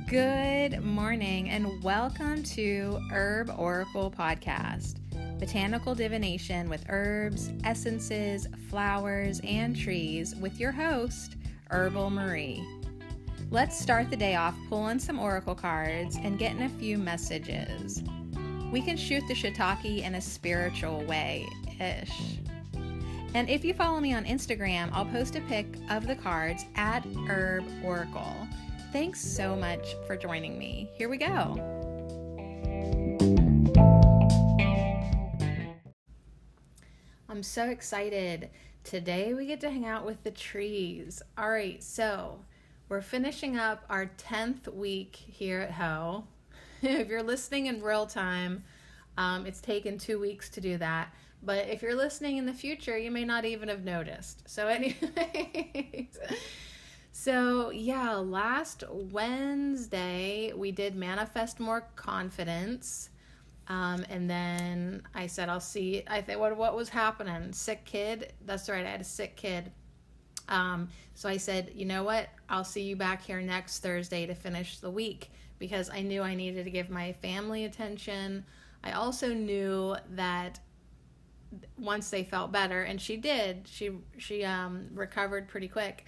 Good morning and welcome to Herb Oracle Podcast, botanical divination with herbs, essences, flowers, and trees with your host, Herbal Marie. Let's start the day off pulling some oracle cards and getting a few messages. We can shoot the shiitake in a spiritual way-ish. And if you follow me on Instagram, I'll post a pic of the cards at Herb Oracle. Thanks so much for joining me. Here we go. I'm so excited. Today we get to hang out with the trees. All right, so we're finishing up our 10th week here at Ho. If you're listening in real time, it's taken 2 weeks to do that. But if you're listening in the future, you may not even have noticed. So anyways... So yeah, last Wednesday we did manifest more confidence, and then I said I'll see. I think what was happening? Sick kid. That's right. I had a sick kid. So I said, you know what? I'll see you back here next Thursday to finish the week because I knew I needed to give my family attention. I also knew that once they felt better, and she did. She recovered pretty quick.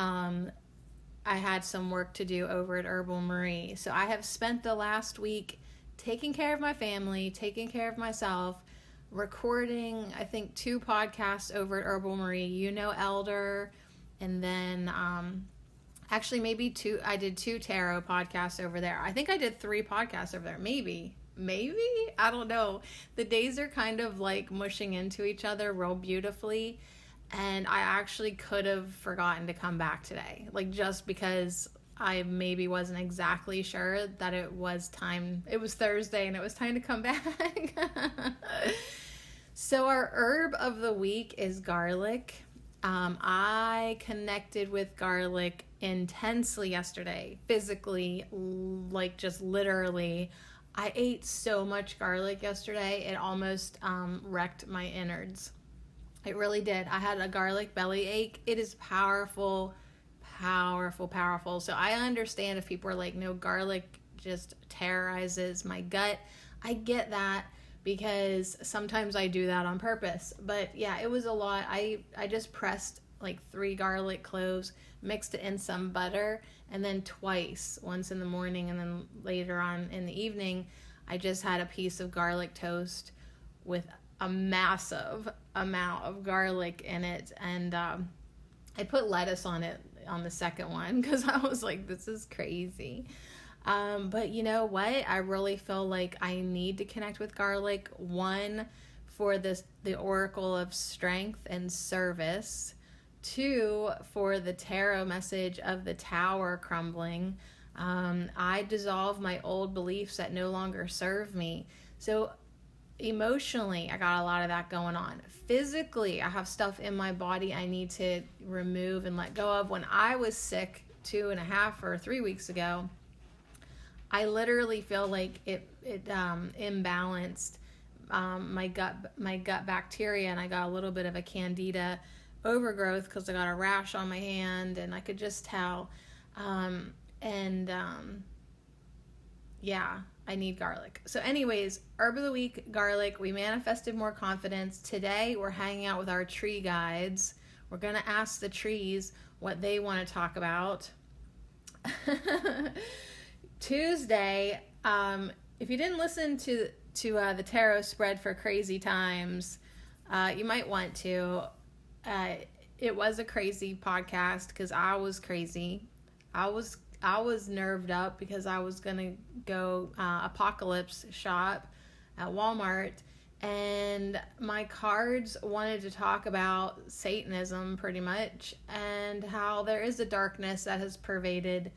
I had some work to do over at Herbal Marie. So I have spent the last week taking care of my family, taking care of myself, recording, I think, 2 podcasts over at Herbal Marie, Elder, and then actually maybe 2, I did 2 tarot podcasts over there. I think I did 3 podcasts over there, maybe, I don't know. The days are kind of like mushing into each other real beautifully. And I actually could have forgotten to come back today, like just because I maybe wasn't exactly sure that it was time. It was Thursday and it was time to come back. So our herb of the week is garlic. I connected with garlic intensely yesterday, physically, like just literally. I ate so much garlic yesterday, it almost wrecked my innards. It really did. I had a garlic belly ache. It is powerful. So I understand if people are like, no, garlic just terrorizes my gut. I get that because sometimes I do that on purpose. But yeah, it was a lot. I just pressed like 3 garlic cloves, mixed it in some butter, and then twice, once in the morning and then later on in the evening, I just had a piece of garlic toast with a massive amount of garlic in it, and I put lettuce on it on the second one because I was like, this is crazy. But you know what? I really feel like I need to connect with garlic. 1, for the oracle of strength and service. 2, for the tarot message of the tower crumbling. I dissolve my old beliefs that no longer serve me. So emotionally, I got a lot of that going on. Physically, I have stuff in my body I need to remove and let go of. When I was sick 2.5 or 3 weeks ago, I literally feel like it imbalanced my gut bacteria, and I got a little bit of a candida overgrowth because I got a rash on my hand, and I could just tell. Yeah, I need garlic. So anyways, herb of the week, garlic. We manifested more confidence. Today, we're hanging out with our tree guides. We're going to ask the trees what they want to talk about. Tuesday, if you didn't listen to the tarot spread for Crazy Times, you might want to. It was a crazy podcast because I was crazy. I was nerved up because I was going to go apocalypse shop at Walmart, and my cards wanted to talk about Satanism pretty much, and how there is a darkness that has pervaded,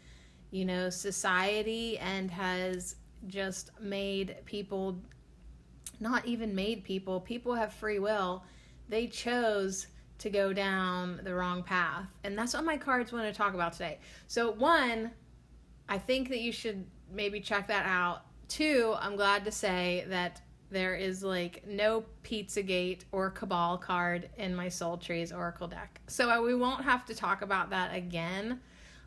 society, and has just made people, not even made people have free will. They chose to go down the wrong path. And that's what my cards want to talk about today. So 1, I think that you should maybe check that out. 2, I'm glad to say that there is like no Pizzagate or Cabal card in my Soul Trees Oracle deck. So we won't have to talk about that again.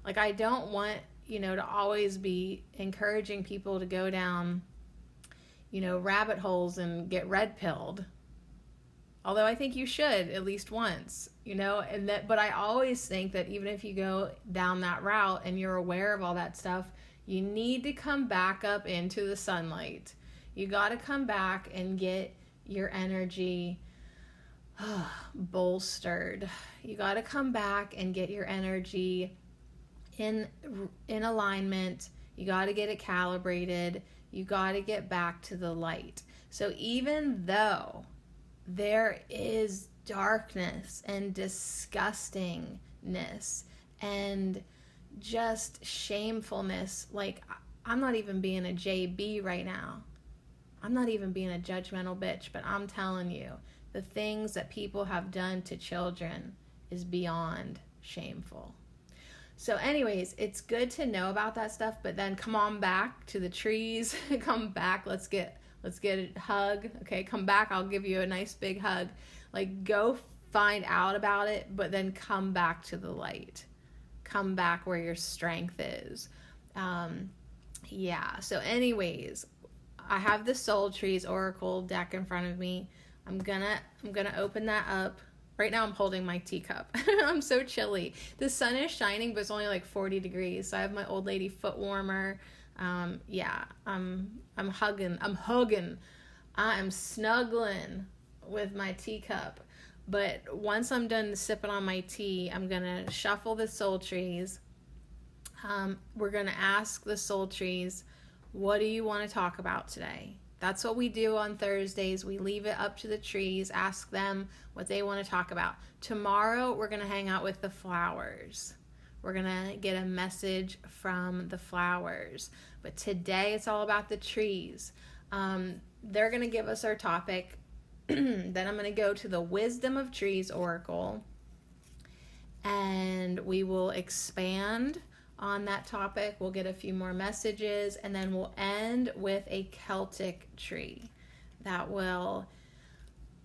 Like, I don't want to always be encouraging people to go down, rabbit holes and get red pilled. Although I think you should at least once, but I always think that even if you go down that route and you're aware of all that stuff, you need to come back up into the sunlight. You got to come back and get your energy bolstered. You got to come back and get your energy in alignment. You got to get it calibrated. You got to get back to the light. So even though there is darkness and disgustingness and just shamefulness, like, I'm not even being a JB right now. I'm not even being a judgmental bitch, but I'm telling you, the things that people have done to children is beyond shameful. So anyways, it's good to know about that stuff, but then come on back to the trees. Come back. Let's get a hug. Okay, come back. I'll give you a nice big hug. Like, go find out about it, but then come back to the light. Come back where your strength is. So anyways, I have the Soul Trees Oracle deck in front of me. I'm gonna open that up. Right now I'm holding my teacup. I'm so chilly. The sun is shining, but it's only like 40 degrees. So I have my old lady foot warmer. I'm hugging. I am snuggling with my teacup. But once I'm done sipping on my tea, I'm gonna shuffle the soul trees. We're gonna ask the soul trees, what do you want to talk about today? That's what we do on Thursdays. We leave it up to the trees, ask them what they want to talk about. Tomorrow, we're going to hang out with the flowers. We're going to get a message from the flowers. But today, it's all about the trees. They're going to give us our topic. Then I'm going to go to the Wisdom of Trees Oracle. And we will expand on that topic. We'll get a few more messages, and then we'll end with a Celtic tree that will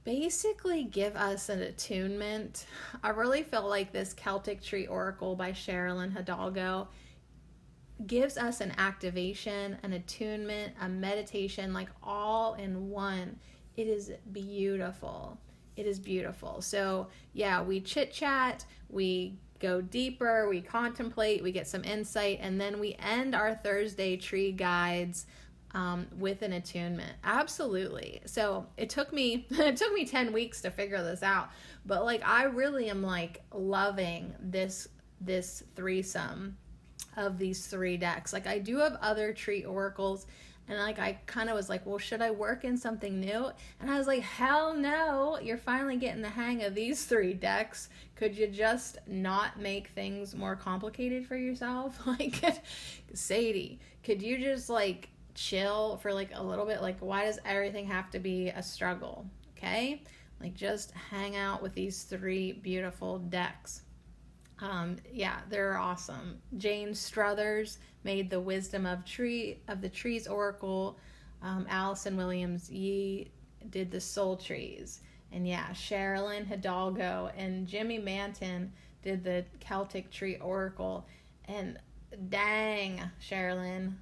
basically give us an attunement. I really feel like this Celtic tree oracle by Sherilyn Hidalgo gives us an activation, an attunement, a meditation, like all in one. It is beautiful. It is beautiful. So yeah, we chit chat, we go deeper, we contemplate, we get some insight, and then we end our Thursday tree guides with an attunement. Absolutely. So it took me 10 weeks to figure this out, but like, I really am like loving this threesome of these 3 decks. Like, I do have other tree oracles, and like, I kind of was like, well, should I work in something new? And I was like, hell no, you're finally getting the hang of these 3 decks. Could you just not make things more complicated for yourself? Like, Sadie, could you just like chill for like a little bit? Like, why does everything have to be a struggle? Okay? Like, just hang out with these 3 beautiful decks. They're awesome. Jane Struthers made the Wisdom of the Trees Oracle. Allison Williams Yee did the Soul Trees. And Sherilyn Hidalgo and Jimmy Manton did the Celtic Tree Oracle. And dang, Sherilyn,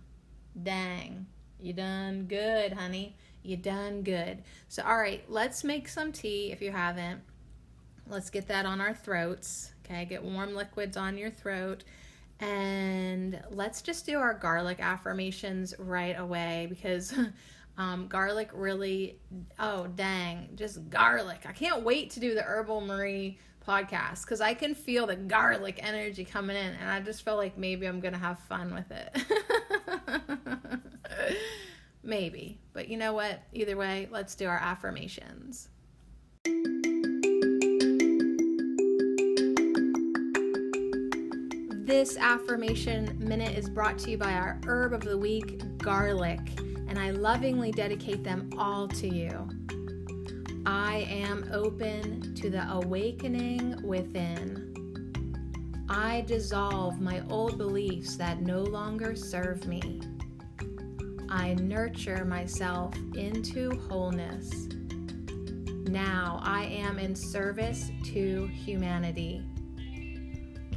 dang, you done good, honey. You done good. So, all right, let's make some tea if you haven't. Let's get that on our throats. Okay, get warm liquids on your throat. And let's just do our garlic affirmations right away, because garlic really, just garlic. I can't wait to do the Herbal Marie podcast, because I can feel the garlic energy coming in, and I just feel like maybe I'm going to have fun with it. Maybe. But you know what? Either way, let's do our affirmations. This affirmation minute is brought to you by our herb of the week, garlic, and I lovingly dedicate them all to you. I am open to the awakening within. I dissolve my old beliefs that no longer serve me. I nurture myself into wholeness. Now I am in service to humanity.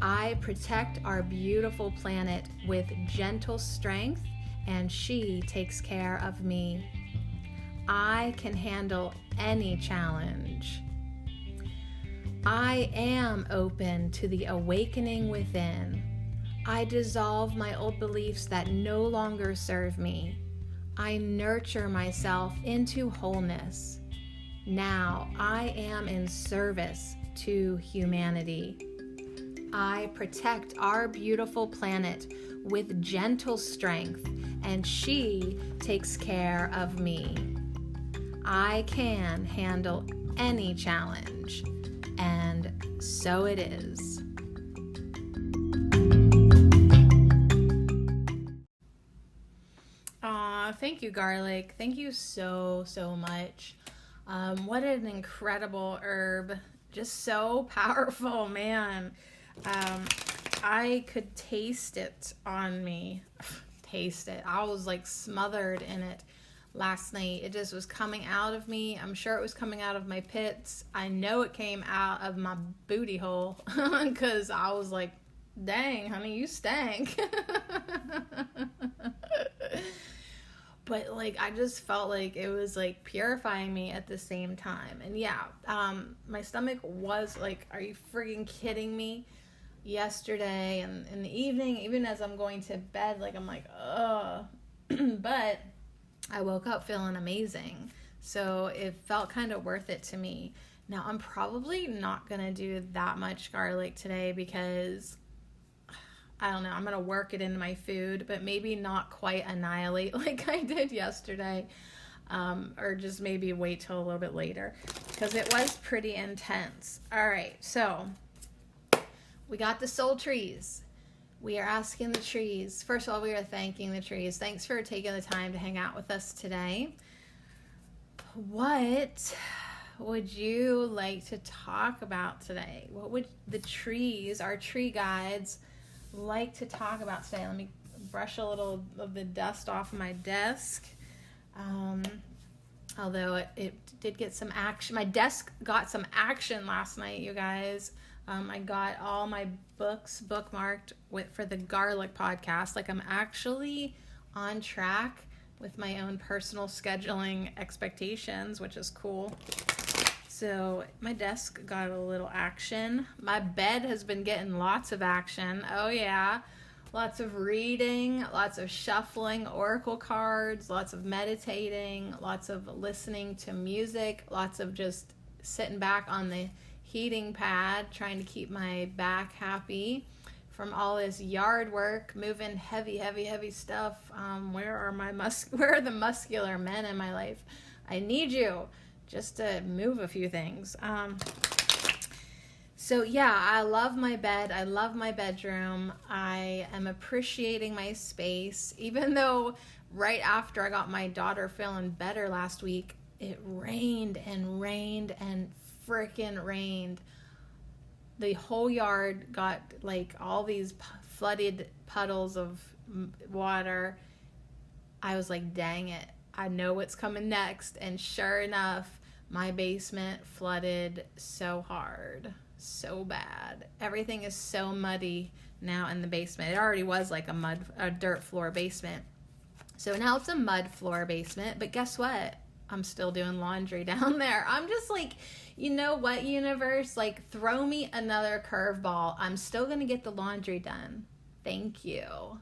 I protect our beautiful planet with gentle strength, and she takes care of me. I can handle any challenge. I am open to the awakening within. I dissolve my old beliefs that no longer serve me. I nurture myself into wholeness. Now I am in service to humanity. I protect our beautiful planet with gentle strength, and she takes care of me. I can handle any challenge, and so it is. Thank you, garlic. Thank you so much. What an incredible herb. Just so powerful, man. I could taste it on me. Taste it. I was like smothered in it last night. It just was coming out of me. I'm sure it was coming out of my pits. I know it came out of my booty hole because I was like, dang, honey, you stank. But like, I just felt like it was like purifying me at the same time. And yeah, my stomach was like, are you freaking kidding me? Yesterday and in the evening, even as I'm going to bed, like I'm like, ugh. But I woke up feeling amazing. So it felt kind of worth it to me. Now I'm probably not going to do that much garlic today because I don't know, I'm going to work it into my food, but maybe not quite annihilate like I did yesterday. Or just maybe wait till a little bit later because it was pretty intense. All right, so we got the soul trees. We are asking the trees. First of all, we are thanking the trees. Thanks for taking the time to hang out with us today. What would you like to talk about today? What would the trees, our tree guides, like to talk about today? Let me brush a little of the dust off my desk. Although it did get some action. My desk got some action last night, you guys. I got all my books bookmarked for the garlic podcast. Like I'm actually on track with my own personal scheduling expectations, which is cool. So my desk got a little action. My bed has been getting lots of action. Oh yeah. Lots of reading, lots of shuffling oracle cards, lots of meditating, lots of listening to music, lots of just sitting back on the heating pad, trying to keep my back happy from all this yard work, moving heavy stuff. Where are the muscular men in my life? I need you just to move a few things. So yeah, I love my bed. I love my bedroom. I am appreciating my space, even though right after I got my daughter feeling better last week, it rained and freaking rained. The whole yard got like all these flooded puddles of water. I was like, dang it, I know what's coming next. And sure enough, my basement flooded so hard, so bad. Everything is so muddy now in the basement. It already was like a dirt floor basement. So now it's a mud floor basement, but guess what? I'm still doing laundry down there. I'm just like, you know what, universe? Like, throw me another curveball. I'm still going to get the laundry done. Thank you.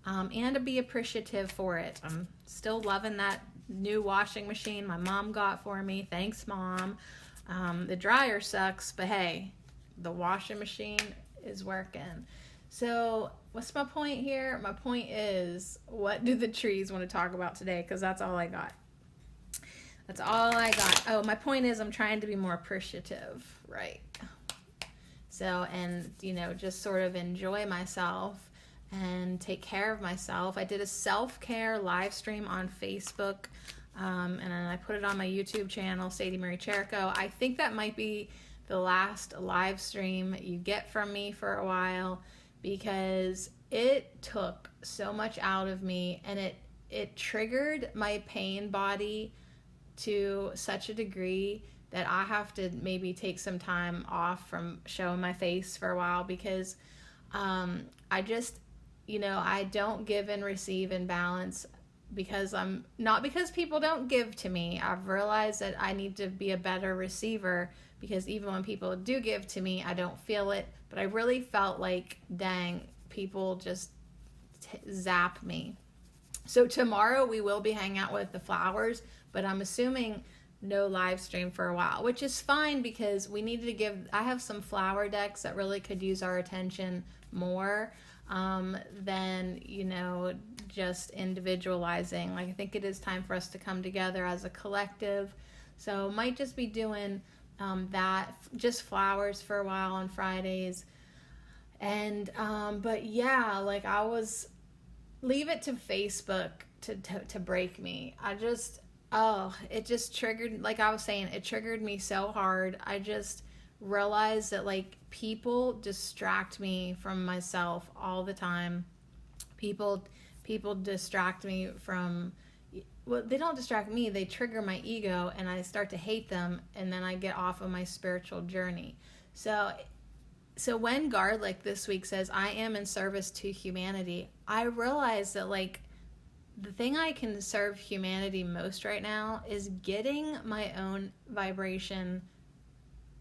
And to be appreciative for it. I'm still loving that new washing machine my mom got for me. Thanks, Mom. The dryer sucks, but hey, the washing machine is working. So what's my point here? My point is, what do the trees want to talk about today? Because that's all I got. That's all I got. Oh, my point is I'm trying to be more appreciative, right? So, and, you know, just sort of enjoy myself and take care of myself. I did a self-care live stream on Facebook, and then I put it on my YouTube channel, Sadie Marie Cherico. I think that might be the last live stream you get from me for a while because it took so much out of me, and it triggered my pain body to such a degree that I have to maybe take some time off from showing my face for a while because I just, I don't give and receive in balance because I'm not because people don't give to me. I've realized that I need to be a better receiver because even when people do give to me, I don't feel it. But I really felt like, dang, people just zap me. So tomorrow we will be hanging out with the flowers, but I'm assuming no live stream for a while, which is fine because we needed to I have some flower decks that really could use our attention more than, just individualizing. Like, I think it is time for us to come together as a collective. So might just be doing that, just flowers for a while on Fridays. And, but yeah, like leave it to Facebook to break me. It just triggered, like I was saying, it triggered me so hard. I just realized that, like, people distract me from myself all the time. People distract me from, well, they don't distract me, they trigger my ego, and I start to hate them, and then I get off of my spiritual journey. So when Garlic this week says, I am in service to humanity, I realize that, like, the thing I can serve humanity most right now is getting my own vibration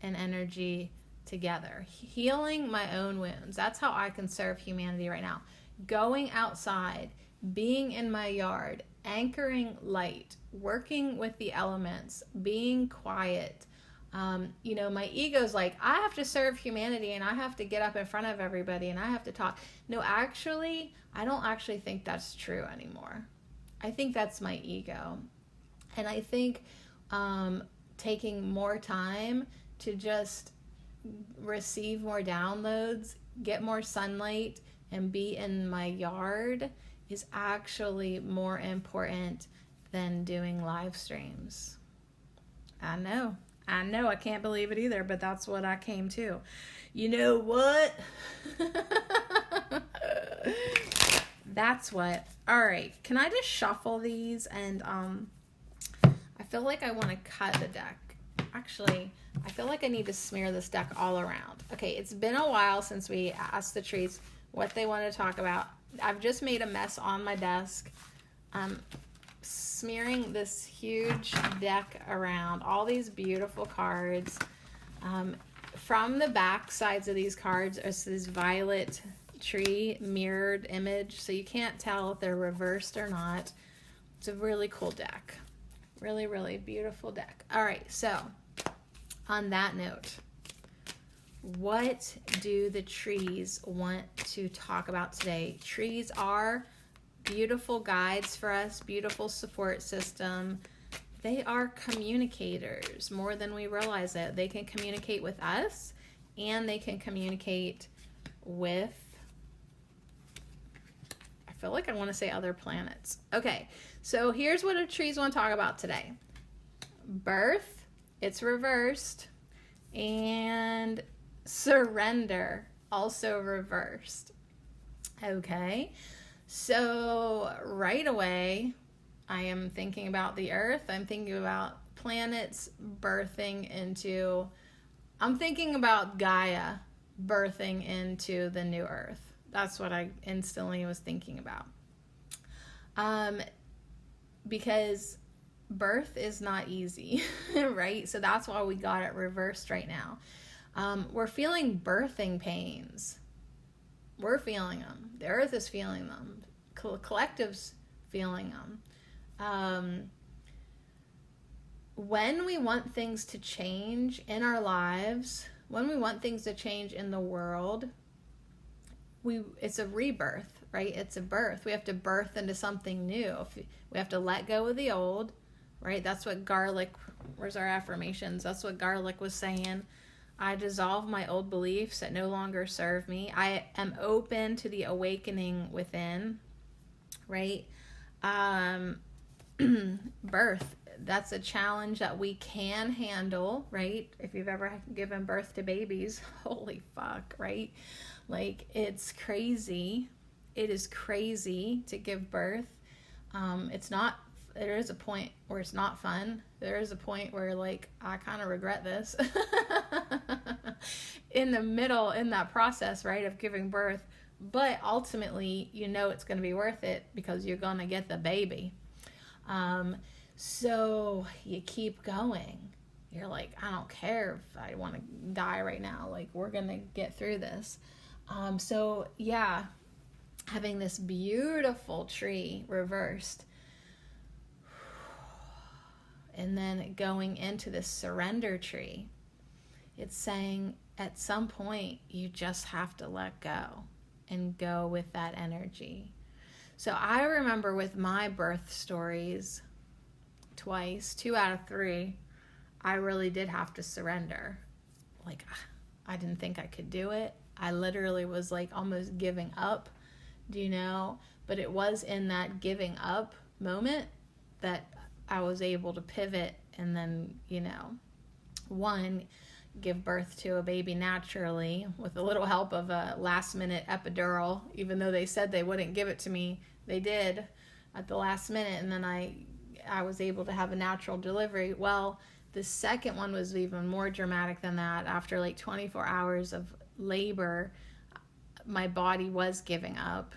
and energy together, healing my own wounds. That's how I can serve humanity right now. Going outside, being in my yard, anchoring light, working with the elements, being quiet. My ego's like, I have to serve humanity and I have to get up in front of everybody and I have to talk. No, actually, I don't actually think that's true anymore. I think that's my ego. And I think taking more time to just receive more downloads, get more sunlight, and be in my yard is actually more important than doing live streams. I know, I can't believe it either, but that's what I came to. You know what? That's what. All right, can I just shuffle these? And I feel like I want to cut the deck. Actually, I feel like I need to smear this deck all around. Okay, it's been a while since we asked the trees what they want to talk about. I've just made a mess on my desk. Smearing this huge deck around, all these beautiful cards. From the back sides of these cards is this violet tree mirrored image, so you can't tell if they're reversed or not. It's a really cool deck. Really, really beautiful deck. All right, so on that note, what do the trees want to talk about today? Trees are beautiful guides for us, beautiful support system. They are communicators more than we realize it. They can communicate with us and they can communicate with, I feel like I want to say other planets. Okay, so here's what the trees want to talk about today. Birth, it's reversed, and surrender, also reversed. Okay, so right away, I am thinking about the earth. I'm thinking about planets birthing into, I'm thinking about Gaia birthing into the new earth. That's what I instantly was thinking about. Because birth is not easy, right? So that's why we got it reversed right now. We're feeling birthing pains. We're feeling them. The earth is feeling them. Collective's feeling them. When we want things to change in our lives, when we want things to change in the world, it's a rebirth, right? It's a birth. We have to birth into something new. We have to let go of the old, right? That's what Garlic, where's our affirmations? That's what Garlic was saying. I dissolve my old beliefs that no longer serve me. I am open to the awakening within, right? Birth, that's a challenge that we can handle, right? If you've ever given birth to babies, holy fuck, right? Like, it's crazy. It is crazy to give birth. There is a point where it's not fun. There is a point where, like, I kind of regret this. in the middle in that process, right, of giving birth. But ultimately, you know it's going to be worth it because you're going to get the baby. So you keep going. You're like, I don't care if I want to die right now. Like, we're going to get through this. So yeah, having this beautiful tree reversed, and then going into this surrender tree, it's saying at some point you just have to let go and go with that energy. So I remember with my birth stories, twice, 2 out of 3, I really did have to surrender. Like, I didn't think I could do it. I literally was like almost giving up, But it was in that giving up moment that I was able to pivot and then, one, give birth to a baby naturally with a little help of a last minute epidural. Even though they said they wouldn't give it to me, they did at the last minute, and then I was able to have a natural delivery. Well, the second one was even more dramatic than that. After like 24 hours of labor, my body was giving up,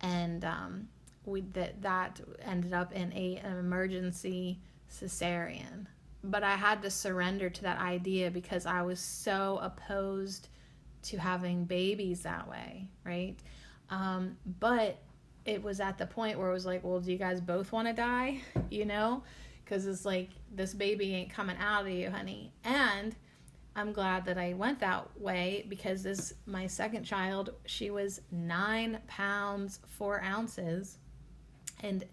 and that ended up in an emergency cesarean. But I had to surrender to that idea because I was so opposed to having babies that way, right? But it was at the point where it was like, well, do you guys both want to die? Because it's like, this baby ain't coming out of you, honey. And I'm glad that I went that way because my second child, she was 9 pounds, 4 ounces. And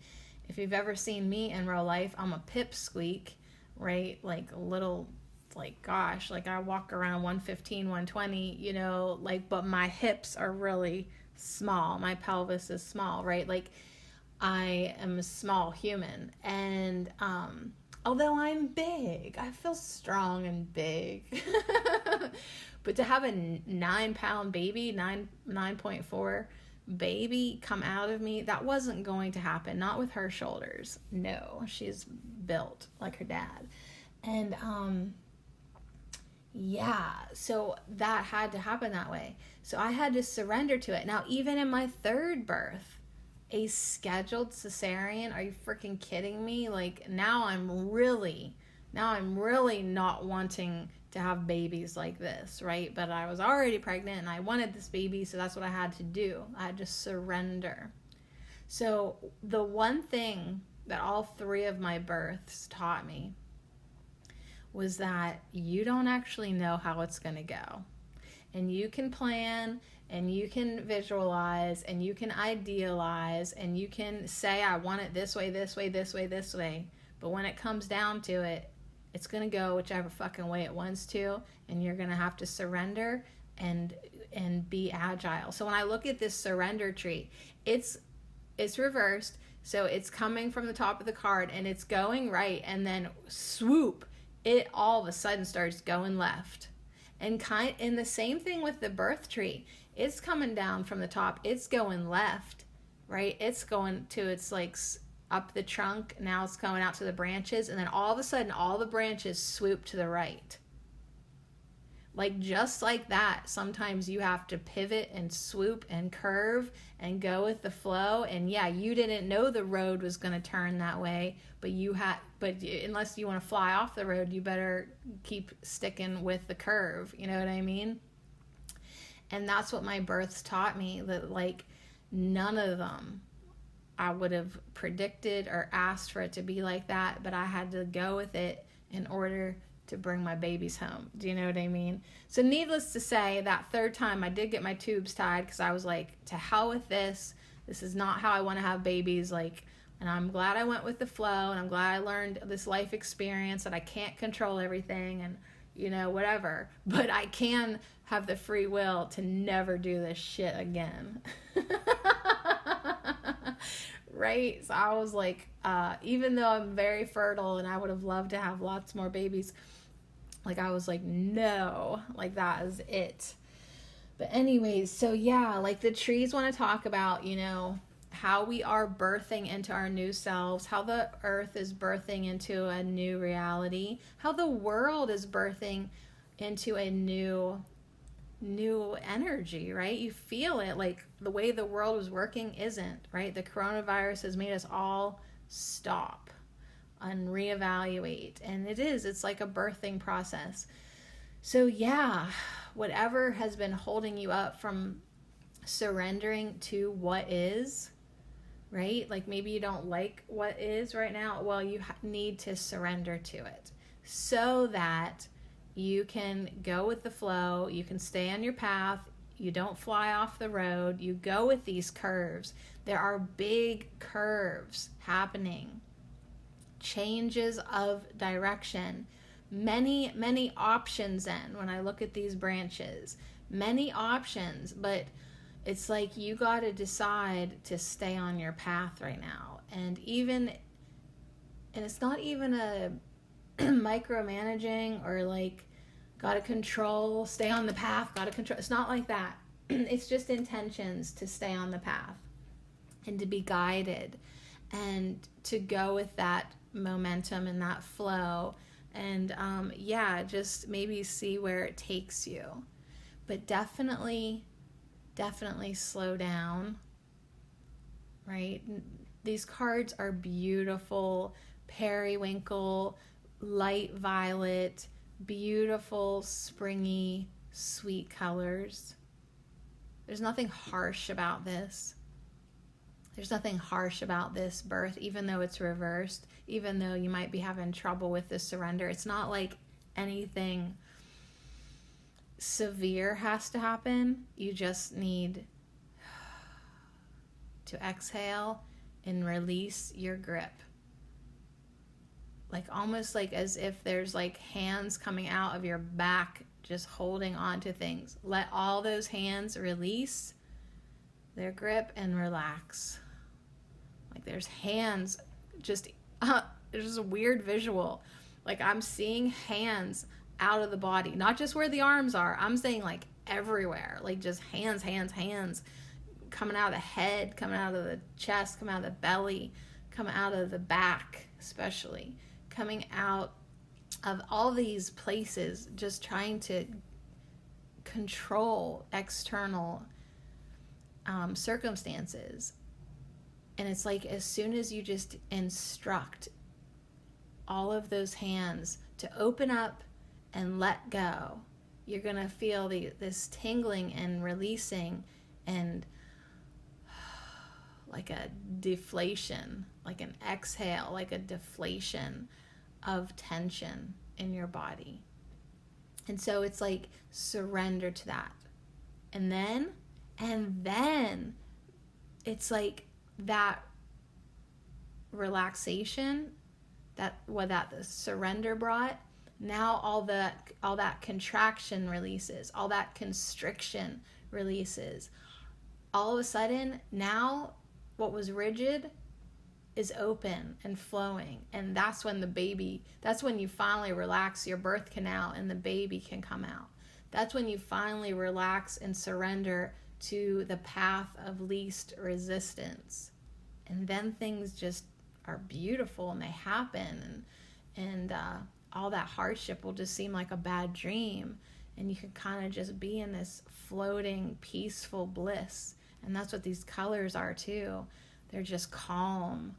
if you've ever seen me in real life, I'm a pipsqueak, right? Like a little, like, gosh, like I walk around 115, 120, but my hips are really small. My pelvis is small, right? Like, I am a small human. And although I'm big, I feel strong and big. But to have a 9-pound baby, 9.4 baby come out of me, that wasn't going to happen. Not with her shoulders. No, she's built like her dad. And yeah, so that had to happen that way. So I had to surrender to it. Now, even in my third birth, a scheduled cesarean, are you freaking kidding me? Like, now I'm really not wanting to have babies like this, right? But I was already pregnant and I wanted this baby, so that's what I had to do. I had to surrender. So the one thing that all 3 of my births taught me was that you don't actually know how it's going to go. And you can plan, and you can visualize, and you can idealize, and you can say, I want it this way, this way, this way, this way. But when it comes down to it, it's going to go whichever fucking way it wants to, and you're going to have to surrender and be agile. So when I look at this surrender tree, it's reversed. So it's coming from the top of the card, and it's going right, and then swoop, it all of a sudden starts going left. And the same thing with the birth tree. It's coming down from the top. It's going left, right? It's going to, it's like up the trunk. Now it's going out to the branches. And then all of a sudden, all the branches swoop to the right. Like, just like that, sometimes you have to pivot and swoop and curve and go with the flow. And yeah, you didn't know the road was going to turn that way, but unless you want to fly off the road, you better keep sticking with the curve. You know what I mean? And that's what my births taught me, that like none of them I would have predicted or asked for it to be like that, but I had to go with it in order to bring my babies home. Do you know what I mean? So needless to say, that third time I did get my tubes tied because I was like, to hell with this. This is not how I want to have babies. Like, and I'm glad I went with the flow, and I'm glad I learned this life experience that I can't control everything and, whatever. But I can have the free will to never do this shit again. Right? So I was like, even though I'm very fertile and I would have loved to have lots more babies, like I was like, no, like that is it. But anyways, so yeah, like the trees want to talk about, how we are birthing into our new selves, how the earth is birthing into a new reality, how the world is birthing into a new new energy, right? You feel it, like the way the world was working isn't, right? The coronavirus has made us all stop and reevaluate. And it's like a birthing process. So yeah, whatever has been holding you up from surrendering to what is, right? Like maybe you don't like what is right now. Well, you need to surrender to it so that you can go with the flow, you can stay on your path, you don't fly off the road, you go with these curves. There are big curves happening, changes of direction, many options. Then when I look at these branches, many options, but it's like you got to decide to stay on your path right now. And it's not even a micromanaging or like gotta control, stay on the path, gotta control. It's not like that. It's just intentions to stay on the path and to be guided and to go with that momentum and that flow. And just maybe see where it takes you. But definitely slow down, right? These cards are beautiful, periwinkle, light violet, beautiful, springy, sweet colors. There's nothing harsh about this. There's nothing harsh about this birth, even though it's reversed, even though you might be having trouble with the surrender. It's not like anything severe has to happen. You just need to exhale and release your grip. Like almost like as if there's like hands coming out of your back just holding on to things. Let all those hands release their grip and relax. Like there's hands just there's just a weird visual. Like I'm seeing hands out of the body, not just where the arms are. I'm saying like everywhere, like just hands coming out of the head, coming out of the chest, coming out of the belly, coming out of the back, especially coming out of all these places, just trying to control external circumstances. And it's like as soon as you just instruct all of those hands to open up and let go, you're going to feel this tingling and releasing and like a deflation, like an exhale, like a deflation of tension in your body. And so it's like surrender to that. And then it's like that relaxation, that the surrender brought, now all that contraction releases, all that constriction releases. All of a sudden, now what was rigid is open and flowing. And that's when you finally relax your birth canal and the baby can come out. That's when you finally relax and surrender to the path of least resistance. And then things just are beautiful and they happen, and all that hardship will just seem like a bad dream, and you can kind of just be in this floating, peaceful bliss. And that's what these colors are too. They're just calm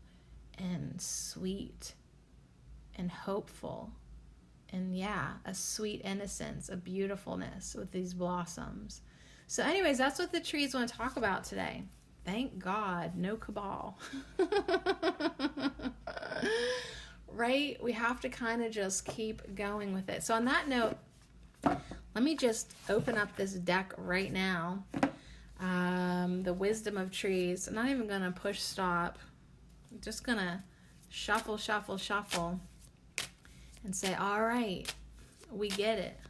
and sweet and hopeful, and a sweet innocence, a beautifulness with these blossoms. So anyways, that's what the trees want to talk about today. Thank God, no cabal. Right? We have to kind of just keep going with it. So on that note, let me just open up this deck right now. The Wisdom of Trees. I'm not even going to push stop. I'm just going to shuffle, and say, all right, we get it.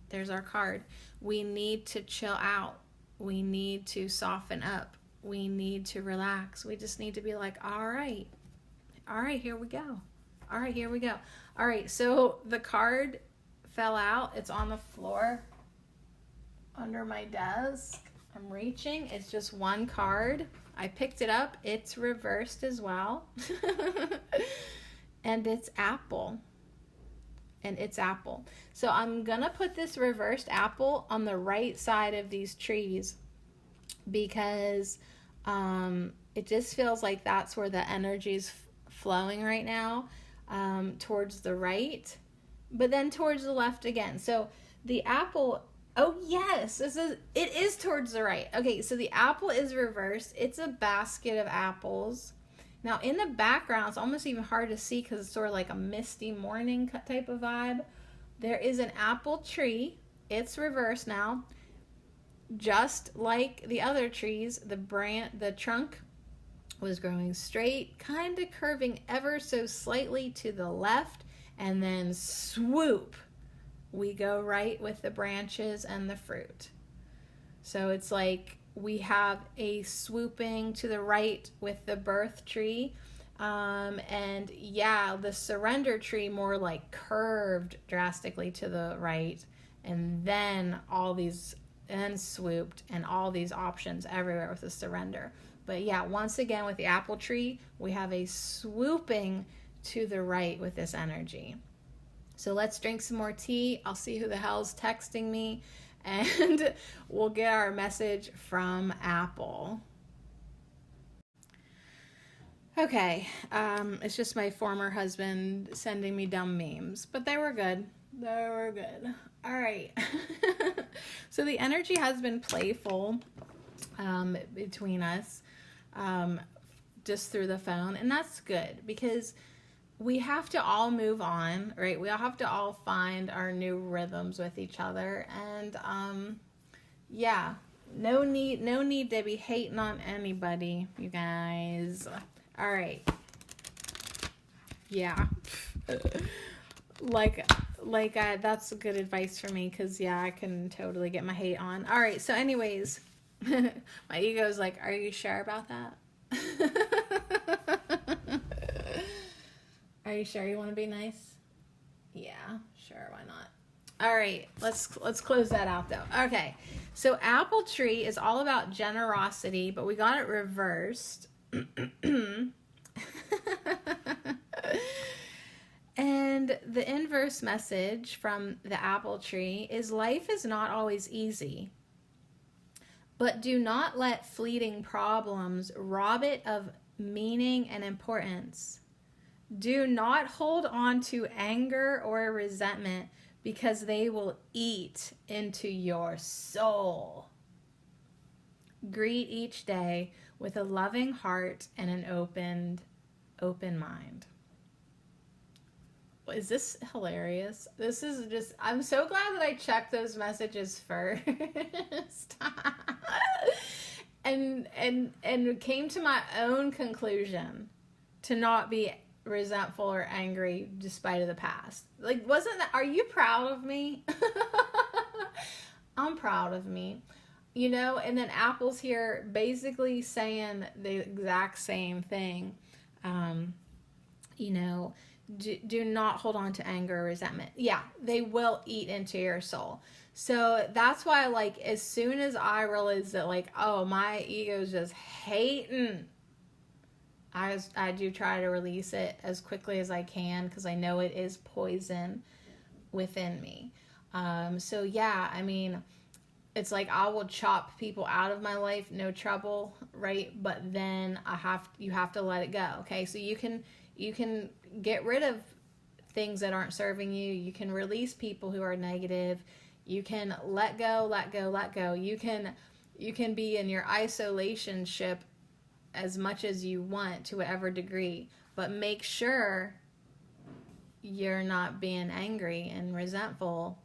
There's our card. We need to chill out. We need to soften up. We need to relax. We just need to be like, all right, here we go. All right, so the card fell out. It's on the floor under my desk. I'm reaching. It's just one card. I picked it up. It's reversed as well. And it's apple. and it's apple. So I'm gonna put this reversed apple on the right side of these trees because it just feels like that's where the energy's flowing right now, towards the right, but then towards the left again. So the apple, oh yes, it is towards the right. Okay, so the apple is reversed. It's a basket of apples. Now in the background, it's almost even hard to see because it's sort of like a misty morning type of vibe. There is an apple tree. It's reversed now. Just like the other trees, the trunk was growing straight, kind of curving ever so slightly to the left, and then swoop, we go right with the branches and the fruit. So it's like we have a swooping to the right with the birth tree, and yeah, the surrender tree more like curved drastically to the right, and then swooped, and all these options everywhere with the surrender. But yeah, once again with the apple tree, we have a swooping to the right with this energy. So let's drink some more tea. I'll see who the hell's texting me, and we'll get our message from Apple. Okay, it's just my former husband sending me dumb memes, but they were good. All right. So the energy has been playful between us, just through the phone, and that's good because we have to all move on, right? We all have to all find our new rhythms with each other, and yeah, no need to be hating on anybody, you guys. All right. Yeah. That's good advice for me, because yeah, I can totally get my hate on. All right, so anyways, my ego's like, are you sure about that? Are you sure you want to be nice? Yeah, sure, why not? All right, let's close that out though. Okay, so apple tree is all about generosity, but we got it reversed. And the inverse message from the apple tree is life is not always easy, but do not let fleeting problems rob it of meaning and importance. Do not hold on to anger or resentment, because they will eat into your soul. Greet each day with a loving heart and an open mind. Is this hilarious? This is just, I'm so glad that I checked those messages first. and came to my own conclusion to not be resentful or angry despite of the past. Like, are you proud of me? I'm proud of me. You know, and then Apple's here basically saying the exact same thing. You know, do not hold on to anger or resentment. Yeah, they will eat into your soul. So that's why, like, as soon as I realized that, like, oh, my ego's just hating, I do try to release it as quickly as I can, because I know it is poison within me. So yeah, I mean, it's like I will chop people out of my life, no trouble, right? But then you have to let it go. Okay, so you can get rid of things that aren't serving you. You can release people who are negative. You can let go. You can be in your isolationship as much as you want, to whatever degree, but make sure you're not being angry and resentful,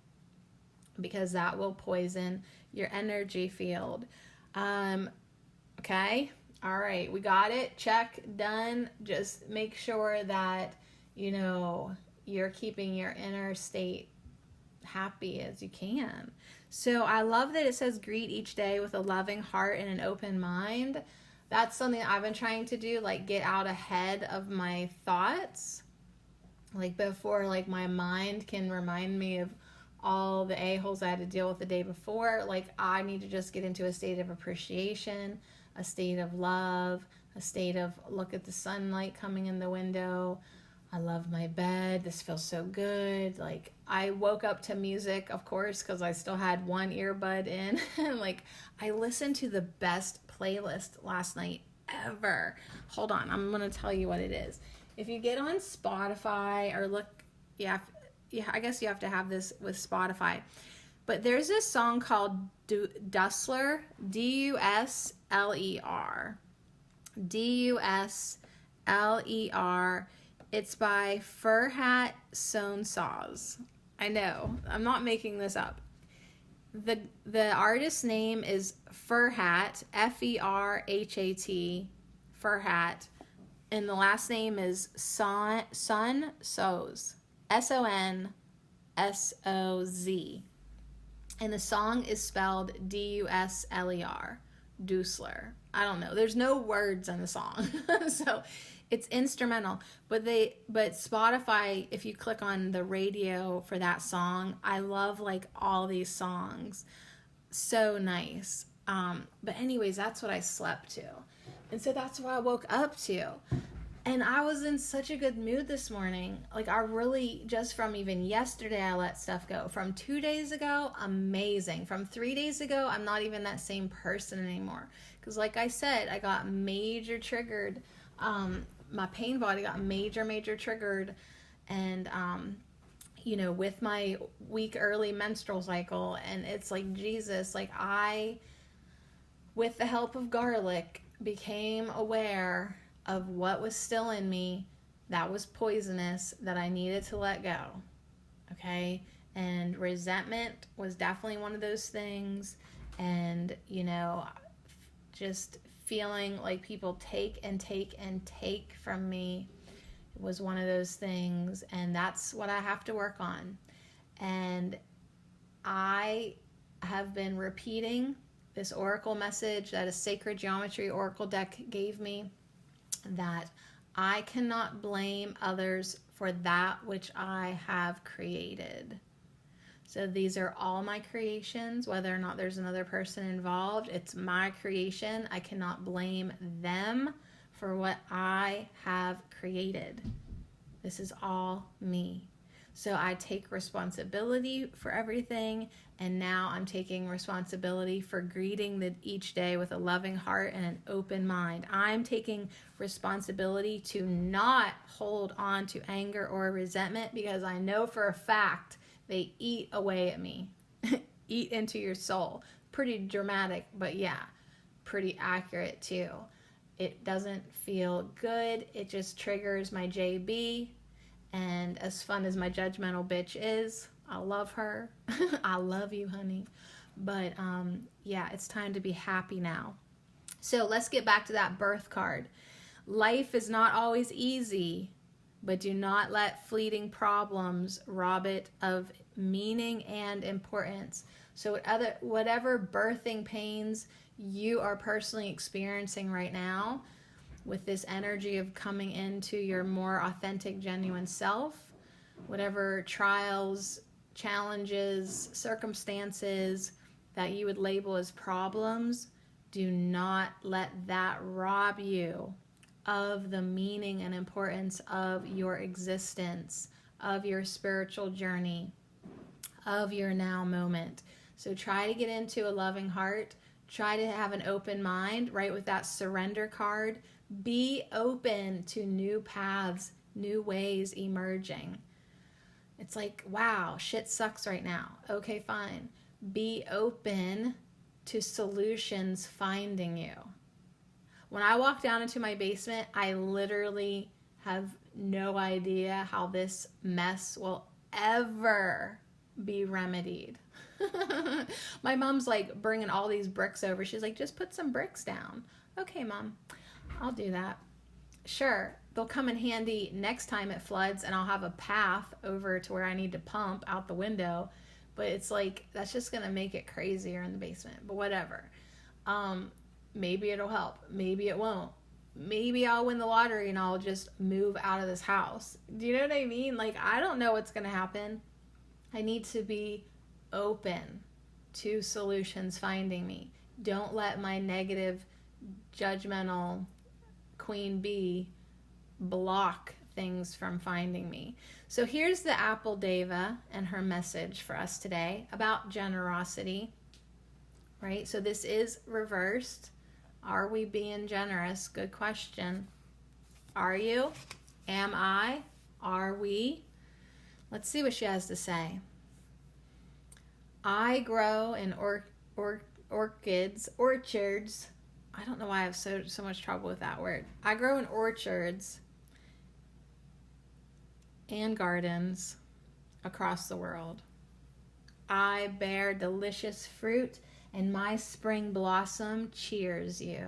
because that will poison your energy field. Okay. All right. We got it. Check. Done. Just make sure that, you know, you're keeping your inner state happy as you can. So I love that it says greet each day with a loving heart and an open mind. That's something I've been trying to do, like get out ahead of my thoughts, like before, like my mind can remind me of all the a-holes I had to deal with the day before. Like, I need to just get into a state of appreciation, a state of love, a state of look at the sunlight coming in the window, I love my bed. This feels so good. Like, I woke up to music, of course, because I still had one earbud in. Like, I listened to the best playlist last night ever. Hold on, I'm going to tell you what it is. If you get on Spotify or look, yeah, I guess you have to have this with Spotify. But there's this song called Dusler, Dusler. Dusler. It's by Furhat Sonsaz. I know, I'm not making this up. The artist's name is Furhat, Ferhat, Furhat, and the last name is Son Soz, Sonsoz, and the song is spelled Dusler, Dusler. I don't know. There's no words in the song, so it's instrumental. But Spotify, if you click on the radio for that song, I love like all these songs. So nice. But anyways, that's what I slept to. And so that's what I woke up to. And I was in such a good mood this morning. Like, I really, just from even yesterday, I let stuff go. From 2 days ago, amazing. From 3 days ago, I'm not even that same person anymore. Because like I said, I got major triggered. My pain body got major triggered. And, with my week early menstrual cycle. And it's like, Jesus, like I, with the help of garlic, became aware of what was still in me that was poisonous, that I needed to let go. Okay? And resentment was definitely one of those things. And, just feeling like people take from me was one of those things. And that's what I have to work on. And I have been repeating this oracle message that a sacred geometry oracle deck gave me, that I cannot blame others for that which I have created. So these are all my creations, whether or not there's another person involved. It's my creation. I cannot blame them for what I have created. This is all me. So I take responsibility for everything, and now I'm taking responsibility for greeting each day with a loving heart and an open mind. I'm taking responsibility to not hold on to anger or resentment, because I know for a fact they eat away at me, eat into your soul. Pretty dramatic, but yeah, pretty accurate too. It doesn't feel good. It just triggers my JB. And as fun as my judgmental bitch is, I love her. I love you, honey. But yeah, it's time to be happy now. So let's get back to that birth card. Life is not always easy, but do not let fleeting problems rob it of meaning and importance. So whatever birthing pains you are personally experiencing right now, with this energy of coming into your more authentic, genuine self, whatever trials, challenges, circumstances that you would label as problems, do not let that rob you of the meaning and importance of your existence, of your spiritual journey, of your now moment. So try to get into a loving heart. Try to have an open mind, right? With that surrender card. Be open to new paths, new ways emerging. It's like, wow, shit sucks right now. Okay, fine. Be open to solutions finding you. When I walk down into my basement, I literally have no idea how this mess will ever be remedied. My mom's like bringing all these bricks over. She's like, just put some bricks down. Okay, Mom, I'll do that. Sure, they'll come in handy next time it floods, and I'll have a path over to where I need to pump out the window. But it's like, that's just going to make it crazier in the basement. But whatever. Maybe it'll help. Maybe it won't. Maybe I'll win the lottery and I'll just move out of this house. Do you know what I mean? Like, I don't know what's going to happen. I need to be open to solutions finding me. Don't let my negative, judgmental queen bee block things from finding me. So here's the Apple Deva and her message for us today about generosity, right? So this is reversed. Are we being generous? Good question. Are you? Am I? Are we? Let's see what she has to say. I grow in orchards. I don't know why I have so much trouble with that word. I grow in orchards and gardens across the world. I bear delicious fruit, and my spring blossom cheers you.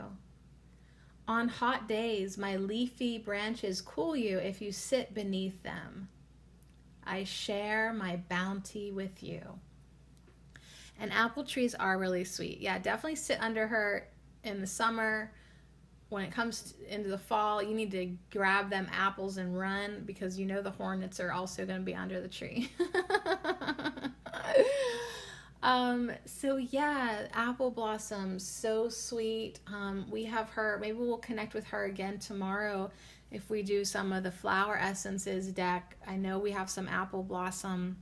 On hot days, my leafy branches cool you if you sit beneath them. I share my bounty with you. And apple trees are really sweet. Yeah, definitely sit under her in the summer. When it comes into the fall, you need to grab them apples and run, because you know the hornets are also going to be under the tree. So yeah, apple blossoms, so sweet. We have her, maybe we'll connect with her again tomorrow if we do some of the flower essences deck. I know we have some apple blossom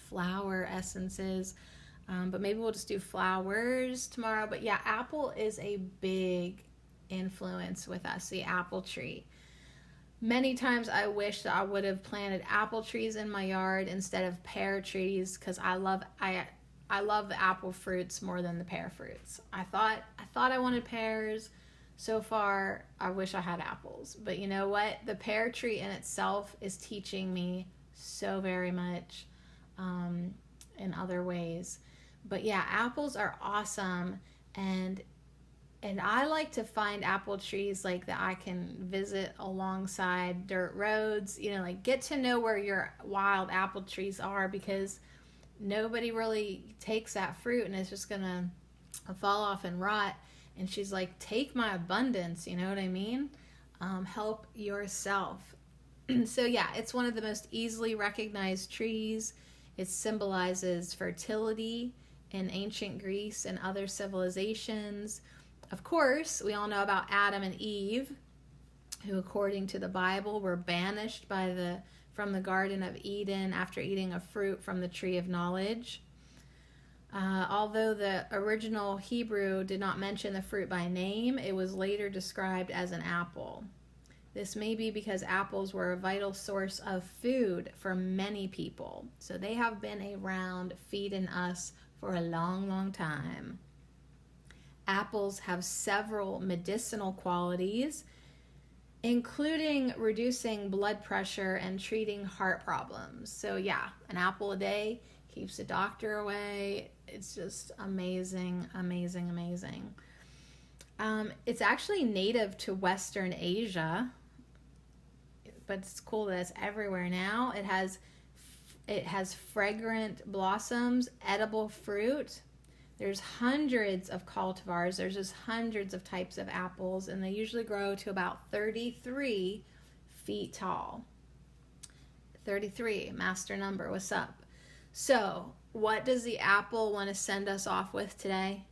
flower essences, but maybe we'll just do flowers tomorrow. But yeah, apple is a big influence with us, the apple tree. Many times I wish that I would have planted apple trees in my yard instead of pear trees, because I love the apple fruits more than the pear fruits. I thought I wanted pears. So far, I wish I had apples. But you know what? The pear tree in itself is teaching me so very much in other ways. But yeah, apples are awesome, and I like to find apple trees like that I can visit alongside dirt roads, like get to know where your wild apple trees are, because nobody really takes that fruit and it's just gonna fall off and rot. And she's like, take my abundance, you know what I mean? Help yourself. So yeah, it's one of the most easily recognized trees. It symbolizes fertility in ancient Greece and other civilizations. Of course, we all know about Adam and Eve, who according to the Bible were banished from the Garden of Eden after eating a fruit from the tree of knowledge. Although the original Hebrew did not mention the fruit by name, it was later described as an apple. This may be because apples were a vital source of food for many people. So they have been around feeding us for a long, long time. Apples have several medicinal qualities, including reducing blood pressure and treating heart problems. So yeah, an apple a day keeps the doctor away. It's just amazing, amazing, amazing. It's actually native to Western Asia, but it's cool that it's everywhere now. It has fragrant blossoms, edible fruit. There's hundreds of cultivars. There's just hundreds of types of apples, and they usually grow to about 33 feet tall. 33, master number. What's up? So, what does the apple want to send us off with today?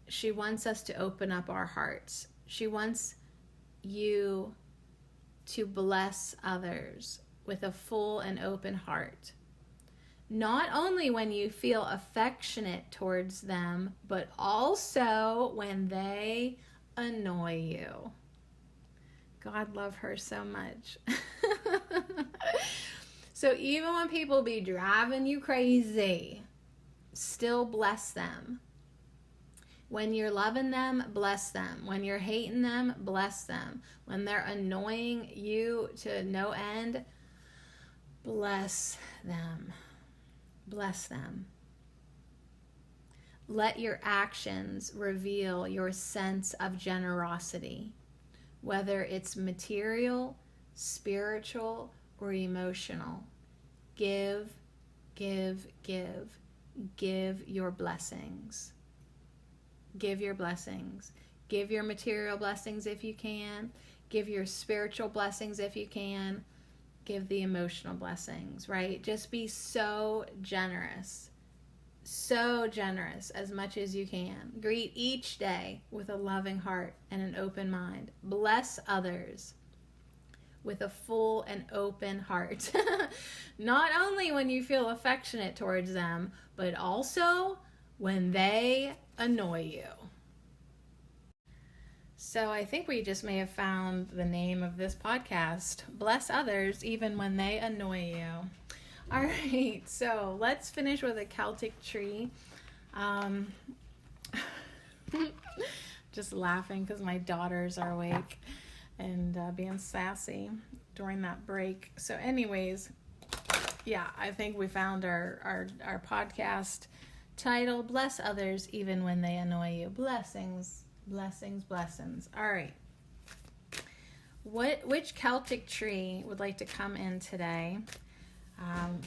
She wants us to open up our hearts. She wants you to bless others with a full and open heart. Not only when you feel affectionate towards them, but also when they annoy you. God love her so much. So even when people be driving you crazy, still bless them. When you're loving them, bless them. When you're hating them, bless them. When they're annoying you to no end, bless them. Bless them. Let your actions reveal your sense of generosity, whether it's material, spiritual, or emotional. Give, give, give. Give your blessings. Give your blessings. Give your material blessings if you can. Give your spiritual blessings if you can. Give the emotional blessings, right? Just be so generous as much as you can. Greet each day with a loving heart and an open mind. Bless others. with a full and open heart. Not only when you feel affectionate towards them, but also when they annoy you. So I think we just may have found the name of this podcast. Bless others even when they annoy you. All right, so let's finish with a Celtic tree. Just laughing because my daughters are awake and being sassy during that break. So anyways, yeah, I think we found our podcast title, Bless Others Even When They Annoy You. Blessings, blessings, blessings. All right. Which Celtic tree would like to come in today?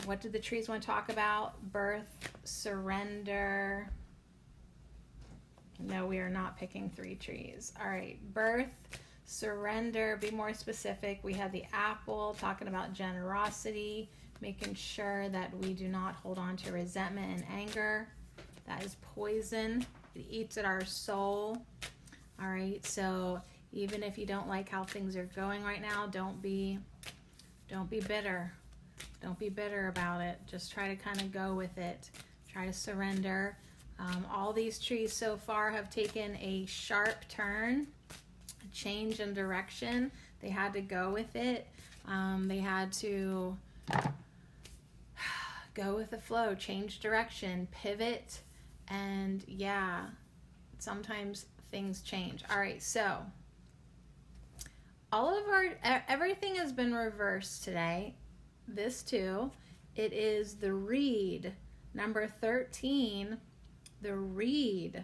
What do the trees want to talk about? Birth, surrender. No, we are not picking 3 trees. All right, birth, surrender, be more specific. We have the apple talking about generosity, making sure that we do not hold on to resentment and anger. That is poison. It eats at our soul. All right, so even if you don't like how things are going right now, don't be bitter. Don't be bitter about it. Just try to kind of go with it. Try to surrender. All these trees so far have taken a sharp turn, a change in direction. They had to go with it. They had to go with the flow, change direction, pivot, and yeah, sometimes things change. All right, so everything has been reversed today. This too. It is the reed, number 13. The reed.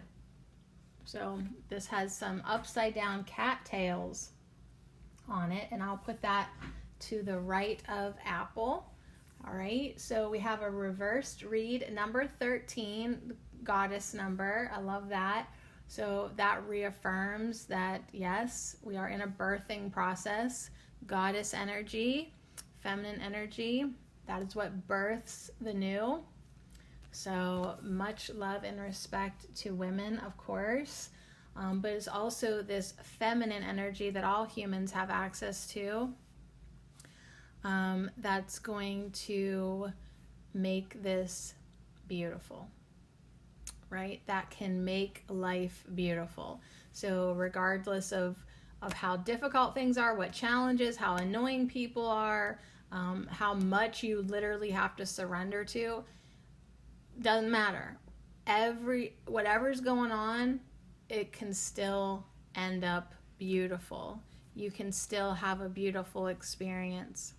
So this has some upside down cattails on it, and I'll put that to the right of apple. All right, so we have a reversed reed, number 13, goddess number. I love that. So that reaffirms that, yes, we are in a birthing process. Goddess energy, feminine energy, that is what births the new. So much love and respect to women, of course, but it's also this feminine energy that all humans have access to, that's going to make this beautiful, right? That can make life beautiful. So regardless of how difficult things are, what challenges, how annoying people are, how much you literally have to surrender to, doesn't matter. Whatever's going on, it can still end up beautiful. You can still have a beautiful experience,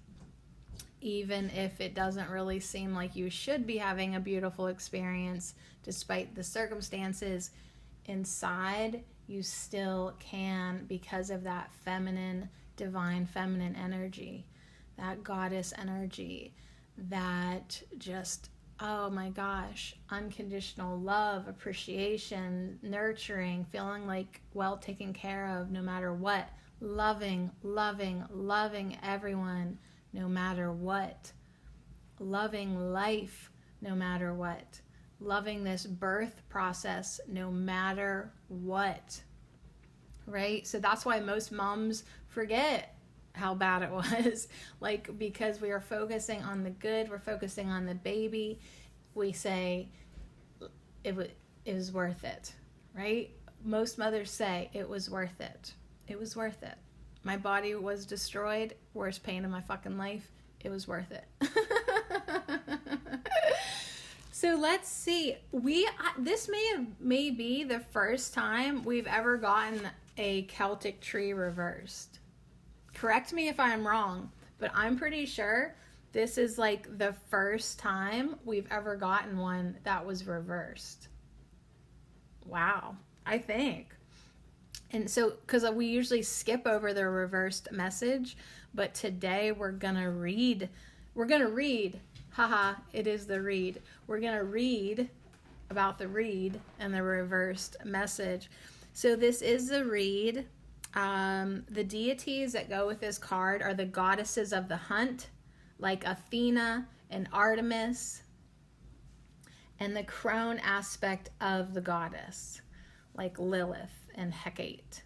even if it doesn't really seem like you should be having a beautiful experience despite the circumstances. Inside, you still can, because of that feminine, divine feminine energy, that goddess energy, that just, oh my gosh, unconditional love, appreciation, nurturing, feeling like well taken care of no matter what, loving everyone no matter what, loving life no matter what, loving this birth process no matter what, right? So that's why most moms forget how bad it was, like, because we are focusing on the good, we're focusing on the baby. We say it was worth it, right? Most mothers say it was worth it. It was worth it. My body was destroyed, worst pain of my fucking life. It was worth it. So let's see. This may be the first time we've ever gotten a Celtic tree reversed. Correct me if I'm wrong, but I'm pretty sure this is like the first time we've ever gotten one that was reversed. Wow, I think. And so, because we usually skip over the reversed message, but today we're gonna read, haha, it is the read. We're gonna read about the read and the reversed message. So this is the read. The deities that go with this card are the goddesses of the hunt, like Athena and Artemis, and the crone aspect of the goddess, like Lilith and Hecate.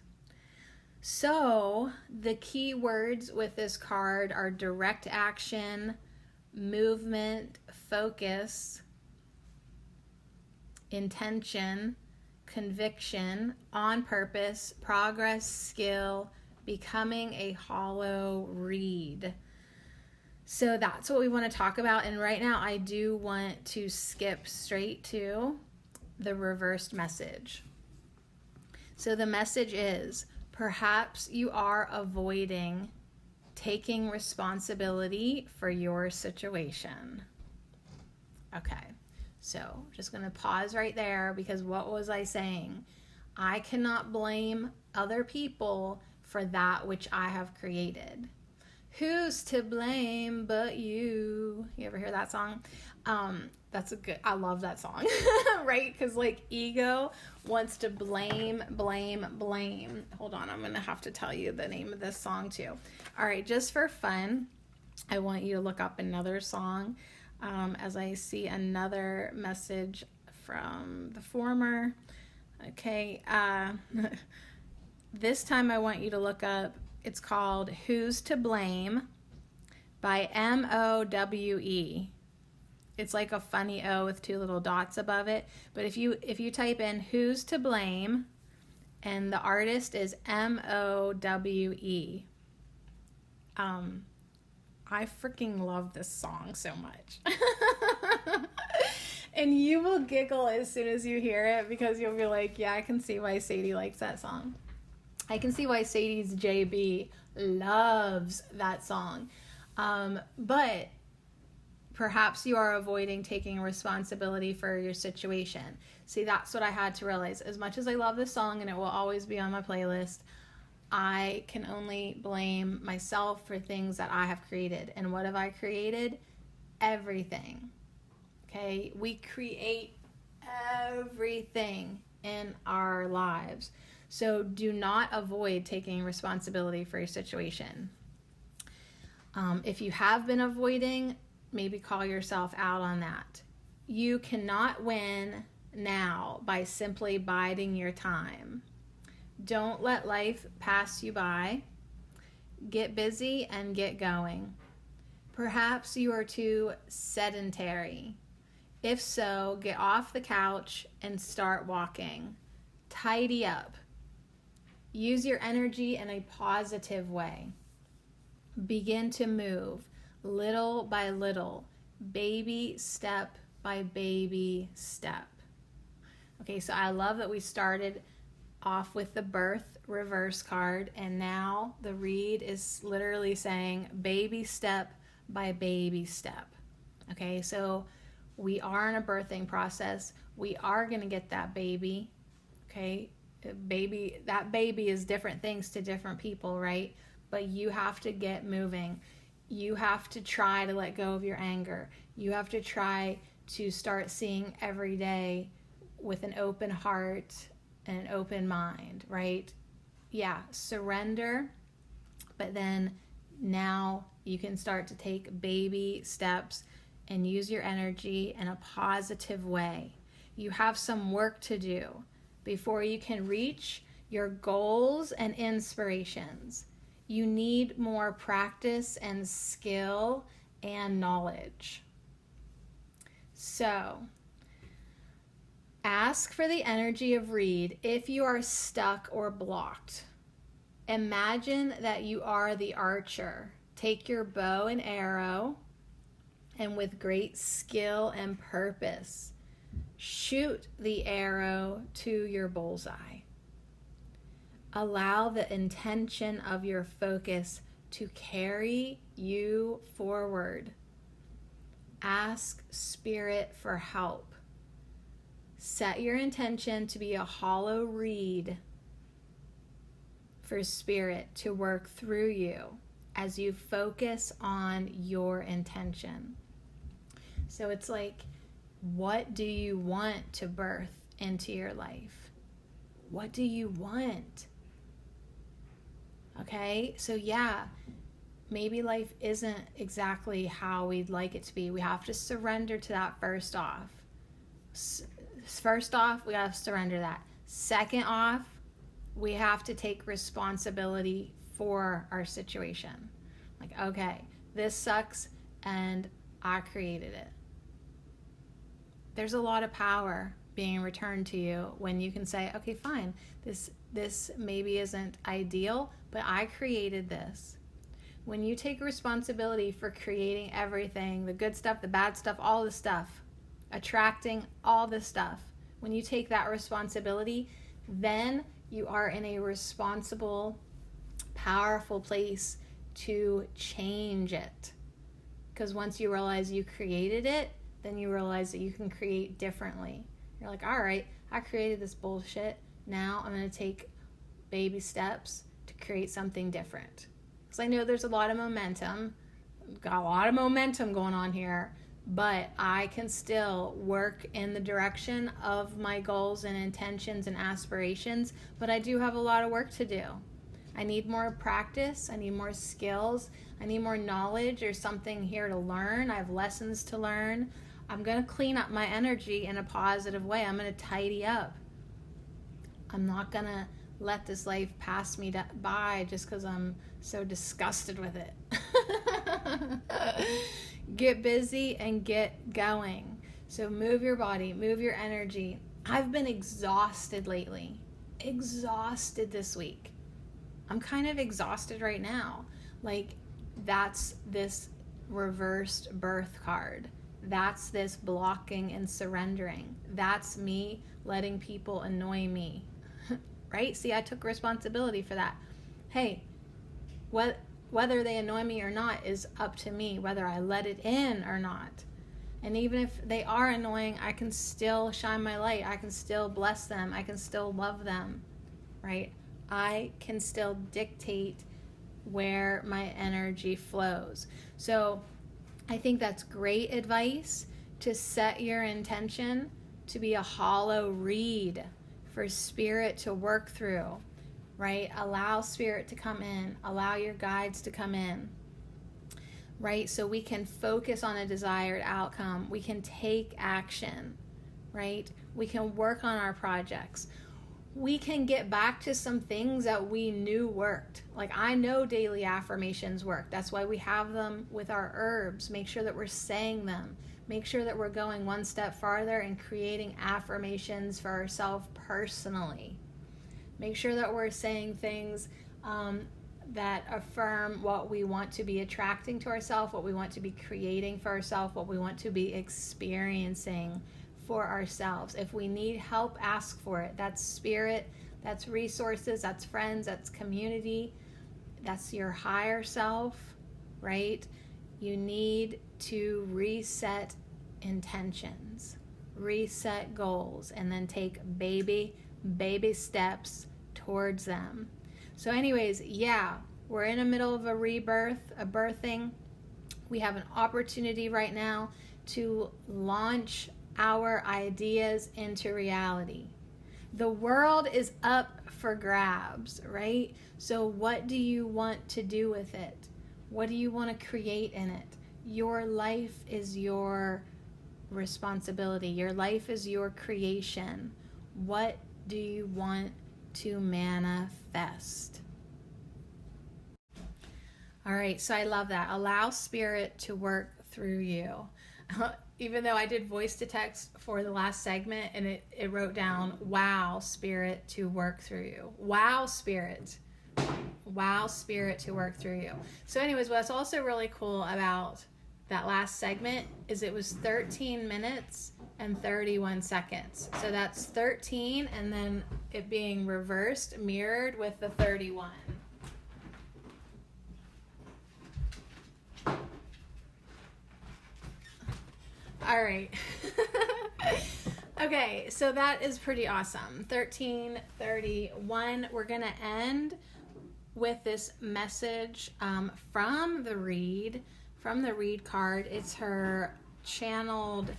So the key words with this card are direct action, movement, focus, intention, conviction, on purpose, progress, skill, becoming a hollow reed. So that's what we want to talk about. And right now I do want to skip straight to the reversed message. So the message is, perhaps you are avoiding taking responsibility for your situation. Okay, so just going to pause right there, because what was I saying? I cannot blame other people for that which I have created. Who's to blame but you? You ever hear that song? That's a good, I love that song, right? Because like ego wants to blame. Hold on, I'm going to have to tell you the name of this song too. All right, just for fun, I want you to look up another song as I see another message from the former. Okay, this time I want you to look up, it's called Who's to Blame by Mowe. It's like a funny O with two little dots above it. But if you type in Who's to Blame, and the artist is Mowe. I freaking love this song so much. And you will giggle as soon as you hear it, because you'll be like, yeah, I can see why Sadie likes that song. I can see why Sadie's JB loves that song. But perhaps you are avoiding taking responsibility for your situation. See, that's what I had to realize. As much as I love this song and it will always be on my playlist, I can only blame myself for things that I have created. And what have I created? Everything. Okay? We create everything in our lives. So do not avoid taking responsibility for your situation. If you have been avoiding, maybe call yourself out on that. You cannot win now by simply biding your time. Don't let life pass you by. Get busy and get going. Perhaps you are too sedentary. If so, get off the couch and start walking. Tidy up. Use your energy in a positive way. Begin to move little by little, baby step by baby step. Okay, so I love that we started off with the birth reverse card, and now the read is literally saying baby step by baby step. Okay, so we are in a birthing process. We are going to get that baby. Okay, that baby is different things to different people, right? But you have to get moving. You have to try to let go of your anger. You have to try to start seeing every day with an open heart and an open mind, right? Yeah, surrender, but then now you can start to take baby steps and use your energy in a positive way. You have some work to do before you can reach your goals and inspirations. You need more practice and skill and knowledge. So, ask for the energy of reed if you are stuck or blocked. Imagine that you are the archer. Take your bow and arrow, and with great skill and purpose, shoot the arrow to your bullseye. Allow the intention of your focus to carry you forward. Ask Spirit for help. Set your intention to be a hollow reed for Spirit to work through you as you focus on your intention. So it's like, what do you want to birth into your life? What do you want? Okay, so yeah, maybe life isn't exactly how we'd like it to be. We have to surrender to that first off. First off, we have to surrender that. Second off, we have to take responsibility for our situation. Like, okay, this sucks and I created it. There's a lot of power being returned to you when you can say, okay, fine, this maybe isn't ideal, but I created this. When you take responsibility for creating everything, the good stuff, the bad stuff, all the stuff, attracting all the stuff, when you take that responsibility, then you are in a responsible, powerful place to change it. Because once you realize you created it, then you realize that you can create differently. You're like, all right, I created this bullshit. Now I'm going to take baby steps to create something different. Because I know there's a lot of momentum. Got a lot of momentum going on here. But I can still work in the direction of my goals and intentions and aspirations. But I do have a lot of work to do. I need more practice. I need more skills. I need more knowledge. There's something here to learn. I have lessons to learn. I'm going to clean up my energy in a positive way. I'm going to tidy up. I'm not going to let this life pass me by just because I'm so disgusted with it. Get busy and get going. So move your body, move your energy. I've been exhausted lately. Exhausted this week. I'm kind of exhausted right now. Like, that's this reversed birth card. That's this blocking and surrendering. That's me letting people annoy me. Right? See, I took responsibility for that. Hey, whether they annoy me or not is up to me, whether I let it in or not. And even if they are annoying, I can still shine my light. I can still bless them. I can still love them, right? I can still dictate where my energy flows. So I think that's great advice, to set your intention to be a hollow reed for spirit to work through, right? Allow spirit to come in. Allow your guides to come in, right? So we can focus on a desired outcome. We can take action, right? We can work on our projects. We can get back to some things that we knew worked. Like, I know daily affirmations work. That's why we have them with our herbs. Make sure that we're saying them. Make sure that we're going one step farther and creating affirmations for ourselves personally. Make sure that we're saying things that affirm what we want to be attracting to ourselves, what we want to be creating for ourselves, what we want to be experiencing for ourselves. If we need help, ask for it. That's spirit, that's resources, that's friends, that's community, that's your higher self, right? You need to reset intentions, reset goals, and then take baby steps towards them. So anyways, yeah, we're in the middle of a rebirth, a birthing. We have an opportunity right now to launch our ideas into reality. The world is up for grabs, right? So what do you want to do with it? What do you want to create in it? Your life is your responsibility. Your life is your creation. What do you want to manifest? All right, so I love that. Allow spirit to work through you. Even though I did voice to text for the last segment, and it wrote down, wow, spirit to work through you. Wow, spirit. Wow, spirit to work through you. So anyways, what's also really cool about that last segment is it was 13 minutes and 31 seconds. So that's 13 and then it being reversed, mirrored with the 31. All right. Okay, so that is pretty awesome. 13:31. We're going to end with this message from the read card. It's her channeled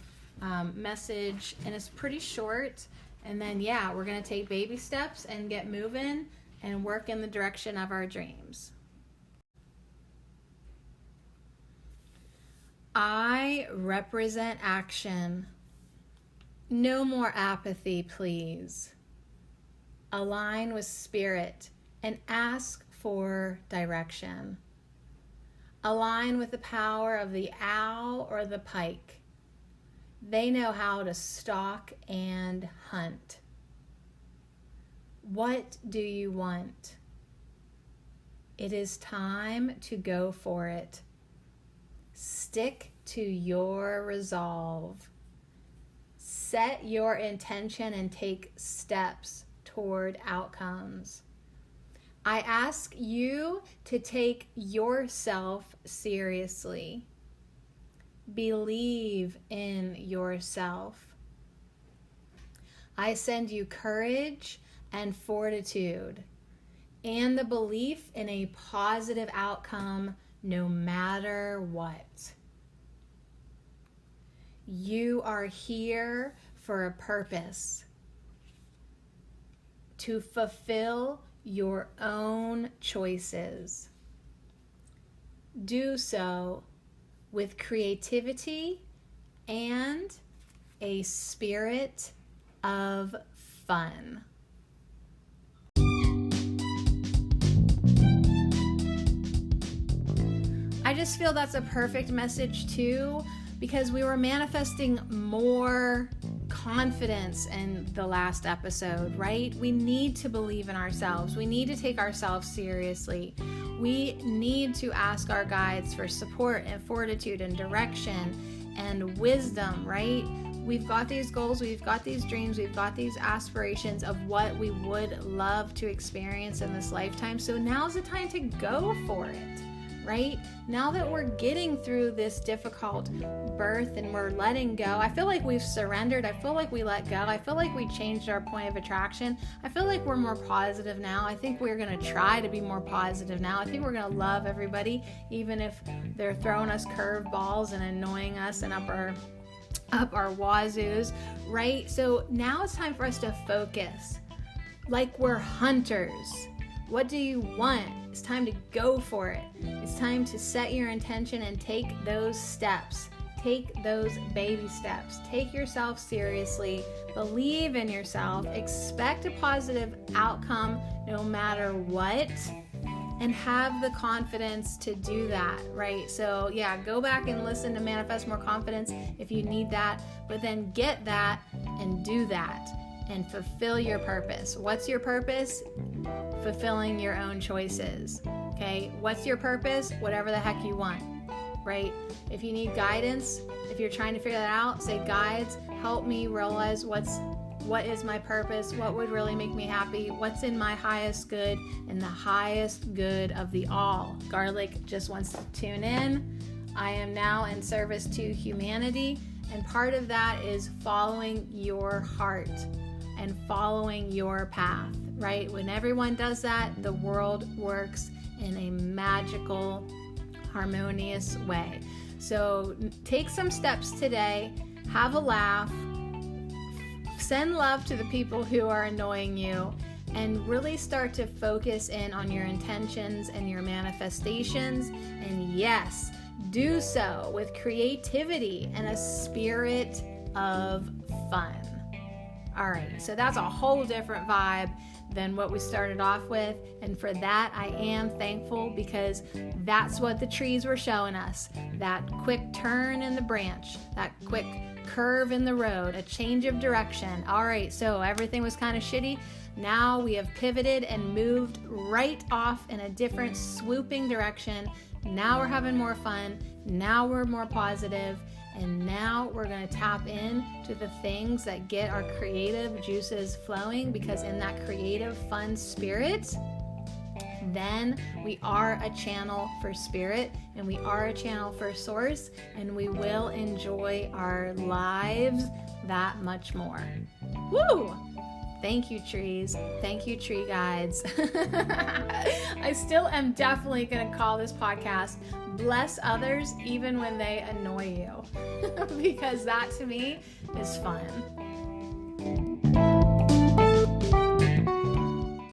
message, and it's pretty short. And then, yeah, we're going to take baby steps and get moving and work in the direction of our dreams. I represent action. No more apathy, please. Align with spirit and ask for direction. Align with the power of the owl or the pike. They know how to stalk and hunt. What do you want? It is time to go for it. Stick to your resolve. Set your intention and take steps toward outcomes. I ask you to take yourself seriously. Believe in yourself. I send you courage and fortitude and the belief in a positive outcome no matter what. You are here for a purpose, to fulfill your own choices. Do so with creativity and a spirit of fun. I just feel that's a perfect message too, because we were manifesting more confidence in the last episode, right? We need to believe in ourselves. We need to take ourselves seriously. We need to ask our guides for support and fortitude and direction and wisdom, right? We've got these goals, we've got these dreams, we've got these aspirations of what we would love to experience in this lifetime. So now's the time to go for it, right? Now that we're getting through this difficult birth and we're letting go, I feel like we've surrendered. I feel like we let go. I feel like we changed our point of attraction. I feel like we're more positive now. I think we're going to try to be more positive now. I think we're going to love everybody, even if they're throwing us curveballs and annoying us and up our wazoos, right? So now it's time for us to focus like we're hunters. What do you want? It's time to go for it. It's time to set your intention and take those steps. Take those baby steps. Take yourself seriously. Believe in yourself. Expect a positive outcome no matter what. And have the confidence to do that, right? So yeah, go back and listen to Manifest More Confidence if you need that. But then get that and do that. And fulfill your purpose. What's your purpose? Fulfilling your own choices. Okay? What's your purpose? Whatever the heck you want, right? If you need guidance, if you're trying to figure that out, say, guides, help me realize what is my purpose? What would really make me happy? What's in my highest good and the highest good of the all? Garlic just wants to tune in. I am now in service to humanity, and part of that is following your heart and following your path, right? When everyone does that, the world works in a magical, harmonious way. So take some steps today, have a laugh, send love to the people who are annoying you, and really start to focus in on your intentions and your manifestations. And yes, do so with creativity and a spirit of fun. All right, so that's a whole different vibe than what we started off with. And for that, I am thankful, because that's what the trees were showing us. That quick turn in the branch, that quick curve in the road, a change of direction. All right, so everything was kind of shitty. Now we have pivoted and moved right off in a different swooping direction. Now we're having more fun. Now we're more positive. And now we're going to tap in to the things that get our creative juices flowing, because in that creative, fun spirit, then we are a channel for spirit, and we are a channel for source, and we will enjoy our lives that much more. Woo! Thank you, trees. Thank you, tree guides. I still am definitely going to call this podcast Bless Others Even When They Annoy You, because that to me is fun.